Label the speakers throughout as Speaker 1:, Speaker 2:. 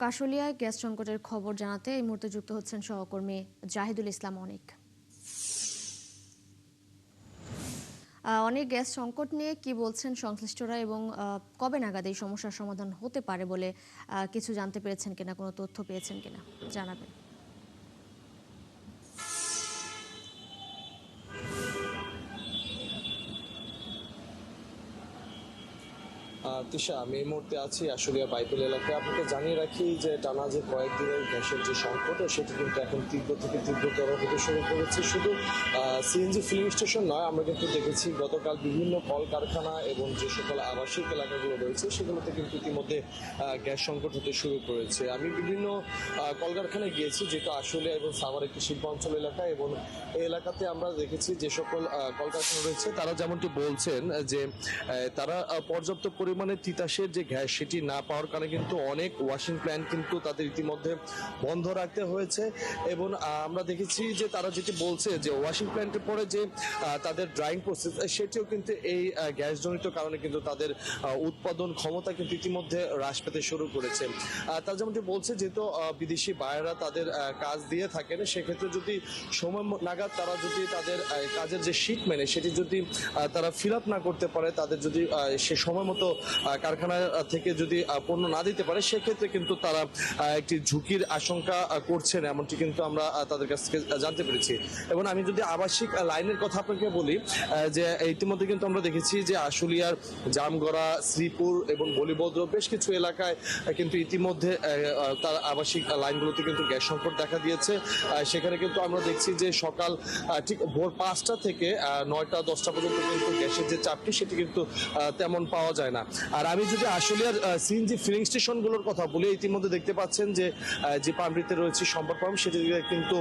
Speaker 1: কাশুলিয়ায় gas সংকটের খবর জানাতে এই মুহূর্তে যুক্ত হচ্ছেন সহকর্মী জাহিদুল ইসলাম অনিক। অনেক গ্যাস সংকট নিয়ে কি বলছেন সংশ্লিষ্টরা এবং কবে নাগাদ এই সমস্যার সমাধান হতে পারে বলে কিছু জানতে পেরেছেন কিনা, কোনো তথ্য পেয়েছেন কিনা জানাবেন।
Speaker 2: তিশা, আমি এই মুহূর্তে আছি আশুলিয়া বাইতুল এলাকায়। আপনাকে জানিয়ে রাখি যে টানা যে কয়েকদিনের গ্যাসের যে সংকট সেটি কিন্তু এখন তীব্র থেকে তীব্রতর হতে শুরু করেছে। শুধু সিএনজি ফিলিং স্টেশন নয়, আমরা কিন্তু দেখেছি গতকাল বিভিন্ন কলকারখানা এবং যে সকল আবাসিক এলাকাগুলো রয়েছে সেগুলোতে কিন্তু ইতিমধ্যে গ্যাস সংকট হতে শুরু করেছে। আমি বিভিন্ন কলকারখানায় গিয়েছি, যেহেতু আশুলিয়া এবং সাভার একটি শিল্পাঞ্চল এলাকা, এবং এই এলাকাতে আমরা দেখেছি যে সকল কলকারখানা রয়েছে তারা যেমনটি বলছেন যে তারা পর্যাপ্ত পরিমাণে তিতাসের যে গ্যাস সেটি না পাওয়ার কারণে কিন্তু অনেক ওয়াশিং প্ল্যান্ট কিন্তু তাদের ইতিমধ্যে বন্ধ রাখতে হয়েছে। এবং আমরা দেখেছি যে তারা যেটি বলছে যে ওয়াশিং প্ল্যান্টের পরে যে তাদের ড্রাইং প্রসেস সেটিও কিন্তু এই গ্যাসজনিত কারণে কিন্তু তাদের উৎপাদন ক্ষমতা কিন্তু ইতিমধ্যে হ্রাস পেতে শুরু করেছে। তারা যেমনটি বলছে যেহেতু বিদেশি বায়াররা তাদের কাজ দিয়ে থাকেন, সেক্ষেত্রে যদি সময় নাগাদ তারা যদি তাদের কাজের যে শিট মেনে সেটি যদি তারা ফিল আপ না করতে পারে, তাদের যদি সে সময় মতো কারখানা থেকে যদি পণ্য না দিতে পারে, সেক্ষেত্রে কিন্তু তারা একটি ঝুঁকির আশঙ্কা করছেন, এমনটি কিন্তু আমরা তাদের কাছ থেকে জানতে পেরেছি। এবং আমি যদি আবাসিক লাইনের কথা আপনাকে বলি, যে ইতিমধ্যে কিন্তু আমরা দেখেছি যে আশুলিয়ার জামগড়া, শ্রীপুর এবং বলিভদ্র বেশ কিছু এলাকায় কিন্তু ইতিমধ্যে তার আবাসিক লাইনগুলোতে কিন্তু গ্যাস সংকট দেখা দিয়েছে। সেখানে কিন্তু আমরা দেখছি যে সকাল ঠিক ভোর 5টা থেকে 9টা 10টা পর্যন্ত কিন্তু গ্যাসের যে চাপটি সেটি কিন্তু তেমন পাওয়া যায় না। আর আমি যদি আশুলিয়ার সিএনজি ফিলিং স্টেশনগুলোর কথা বলি, ইতিমধ্যে দেখতে পাচ্ছেন যে পাম্পটিতে রয়েছে সম্পর্ক পাম্প, সেটি কিন্তু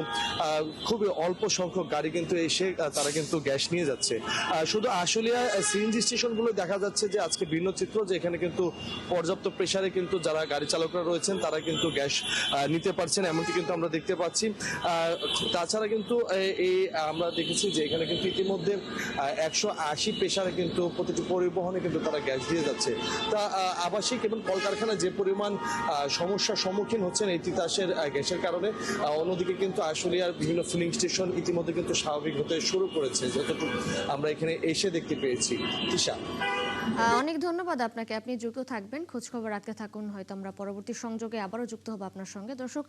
Speaker 2: খুবই অল্প সংখ্যক গাড়ি কিন্তু এসে তারা কিন্তু গ্যাস নিয়ে যাচ্ছে। শুধু আশুলিয়া সিএনজি স্টেশনগুলো দেখা যাচ্ছে যে আজকে ভিন্ন চিত্র, যে এখানে কিন্তু পর্যাপ্ত প্রেসারে কিন্তু যারা গাড়ি চালকরা রয়েছেন তারা কিন্তু গ্যাস নিতে পারছেন, এমনটি কিন্তু আমরা দেখতে পাচ্ছি। তাছাড়া কিন্তু এই আমরা দেখেছি যে এখানে কিন্তু ইতিমধ্যে 180 প্রেসারে কিন্তু প্রতিটি পরিবহনে কিন্তু তারা গ্যাস দিয়ে যাচ্ছে। তা আবাসিক এবং কলকারখানায় যে পরিমাণ সমস্যার সম্মুখীন হচ্ছেন এই তিতাসের গ্যাসের কারণে, অন্যদিকে কিন্তু আশুলিয়ার বিভিন্ন ফিলিং স্টেশন ইতিমধ্যে কিন্তু স্বাভাবিক হতে শুরু করেছে, যতটুকু আমরা এখানে এসে দেখতে পেয়েছি। তিশা,
Speaker 1: অনেক ধন্যবাদ আপনাকে। আপনি যুক্ত থাকবেন, খোঁজ খবর রাখতে থাকুন, হয়তো আমরা পরবর্তী সংযোগে আবারও যুক্ত হব আপনার সঙ্গে। দর্শক,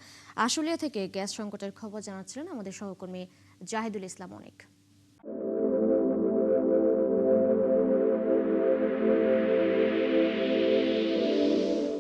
Speaker 1: আশুলিয়া থেকে গ্যাস সংকটের খবর জানাচ্ছিলেন আমাদের সহকর্মী জাহিদুল ইসলাম অনিক।